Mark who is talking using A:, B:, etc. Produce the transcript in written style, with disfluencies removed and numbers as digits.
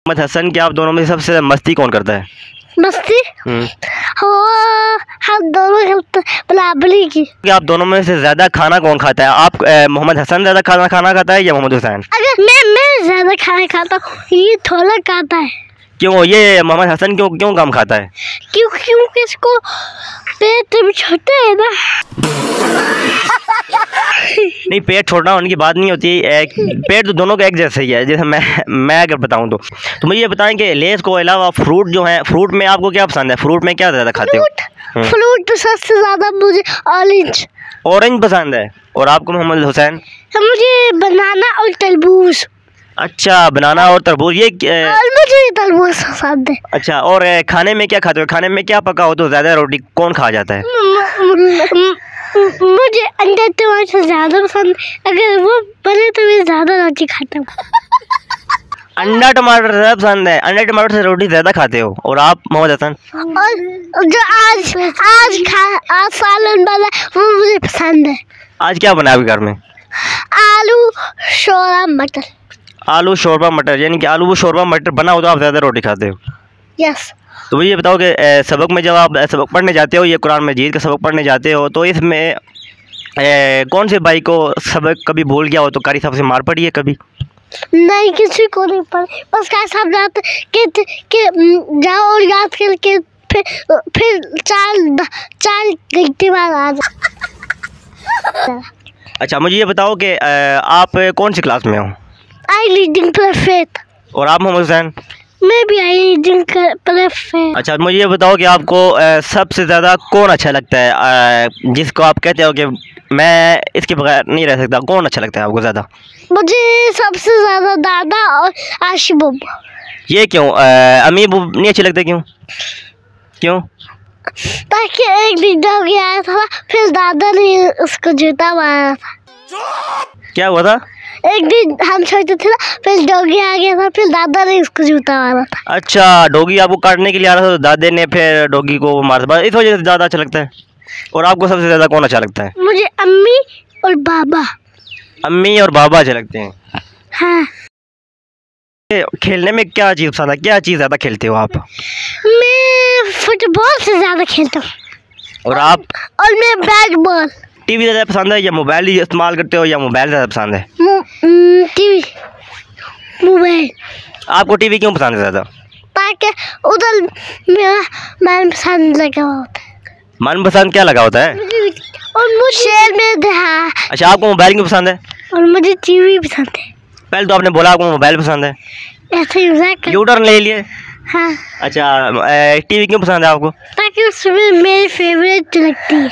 A: मोहम्मद हसन के आप दोनों में सबसे ज़्यादा मस्ती कौन करता है?
B: मस्ती हम दोनों करते बराबरी की।
A: आप दोनों में से ज़्यादा खाना कौन खाता है? आप मोहम्मद हसन ज़्यादा खाना खाता है या मोहम्मद हुसैन?
B: अगर मैं ज़्यादा खाना खाता हूँ, ये थोड़ा खाता है।
A: क्यों ये मोहम्मद हसन क्यों कम खाता है?
B: क्योंकि इसको पेट भी छोटे है ना।
A: नहीं, पेट छोटा होने की बात नहीं होती, पेट तो दोनों का एक जैसे ही है। जैसे मैं अगर बताऊं तो मुझे ये बताएं कि लेज़ को अलावा फ्रूट जो है, फ्रूट में आपको क्या पसंद है? फ्रूट में क्या ज़्यादा खाते हो?
B: फ्रूट तो सबसे ज़्यादा मुझे ऑरेंज
A: पसंद है। और आपको मोहम्मद हुसैन?
B: मुझे बनाना और तरबूज।
A: अच्छा, बनाना और तरबूज, ये
B: मुझे तरबूज पसंद है।
A: अच्छा, और खाने में क्या खाते हो? खाने में क्या पका हो तो ज़्यादा रोटी कौन खा जाता है?
B: मुझे अंडा टमाटर ज़्यादा पसंद, अगर वो बने तो मैं ज़्यादा रोटी खाता हूँ।
A: अंडा टमाटर ज़्यादा पसंद है, अंडा टमाटर से रोटी ज़्यादा खाते हो। और आप मोहम्मद हसन?
B: और जो आज सालन बना वो मुझे पसंद है।
A: आज क्या बना अभी घर में?
B: आलू शोरबा मटर।
A: आलू शोरबा मटर, यानी कि आलू शोरबा मटर बना हो तो आप ज़्यादा रोटी खाते हो?
B: यस।
A: तो मुझे ये बताओ कि सबक में जब आप सबक पढ़ने जाते हो, ये कुरान मजीद का सबक पढ़ने जाते हो, तो इसमें कौन से भाई को सबक कभी भूल गया हो तो कारी साहब से मार पड़ी है कभी?
B: नहीं, किसी को नहीं पड़ी, बस कारी साहब जाते कि जाओ और याद करके फिर चार घंटे बाद आ जाओ।
A: अच्छा, मुझे ये बताओ कि आप कौन सी क्लास में हो?
B: I reading perfect.
A: और आप मोहम्मद हुसैन?
B: मैं भी आई रीडिंग परफेक्ट।
A: अच्छा, मुझे ये बताओ कि आपको सबसे ज़्यादा कौन अच्छा लगता है, जिसको आप कहते हो कि मैं इसके बगैर नहीं रह सकता? कौन अच्छा लगता है आपको ज़्यादा?
B: मुझे सबसे ज़्यादा दादा और आशी बुब्बा।
A: ये क्यों? अम्मी नहीं अच्छे लगते? क्यों?
B: ताकि एक दिन डॉगी आया था, फिर दादा ने उसको जूता मारा था।
A: क्या हुआ था?
B: एक दिन हम छोटे थे ना, फिर डॉगी आ गया था, फिर दादा ने उसको जूता मारा था।
A: अच्छा, डॉगी आपको काटने के लिए आ रहा था तो दादे ने फिर डॉगी को मारा था, इस वजह से ज़्यादा अच्छा लगता है। और आपको सबसे ज़्यादा कौन अच्छा लगता है?
B: मुझे अम्मी और बाबा।
A: अम्मी और बाबा अच्छे लगते हैं।
B: हाँ।
A: खेलने में क्या चीज़ पसंद है? क्या चीज़ ज़्यादा खेलते हो आप?
B: मैं फुटबॉल से ज़्यादा खेलता हूँ।
A: और आप?
B: और मैं बैट बॉल।
A: टीवी ज़्यादा पसंद है या मोबाइल ही इस्तेमाल करते हो, या मोबाइल ज़्यादा पसंद है?
B: TV, mobile.
A: आपको टीवी क्यों पसंद है ज़्यादा?
B: ताकि उधर मेरा मनपसंद लगा होता है।
A: मनपसंद क्या लगा होता है?
B: और मुझे में हाँ।
A: अच्छा, आपको मोबाइल क्यों पसंद है?
B: और मुझे टीवी पसंद है।
A: पहले तो आपने बोला आपको मोबाइल पसंद है,
B: ऐसे ही
A: यू टर्न ले लिए।
B: हाँ।
A: अच्छा, टीवी क्यों पसंद है आपको?
B: ताकि उसमें मेरी फेवरेट लगती है।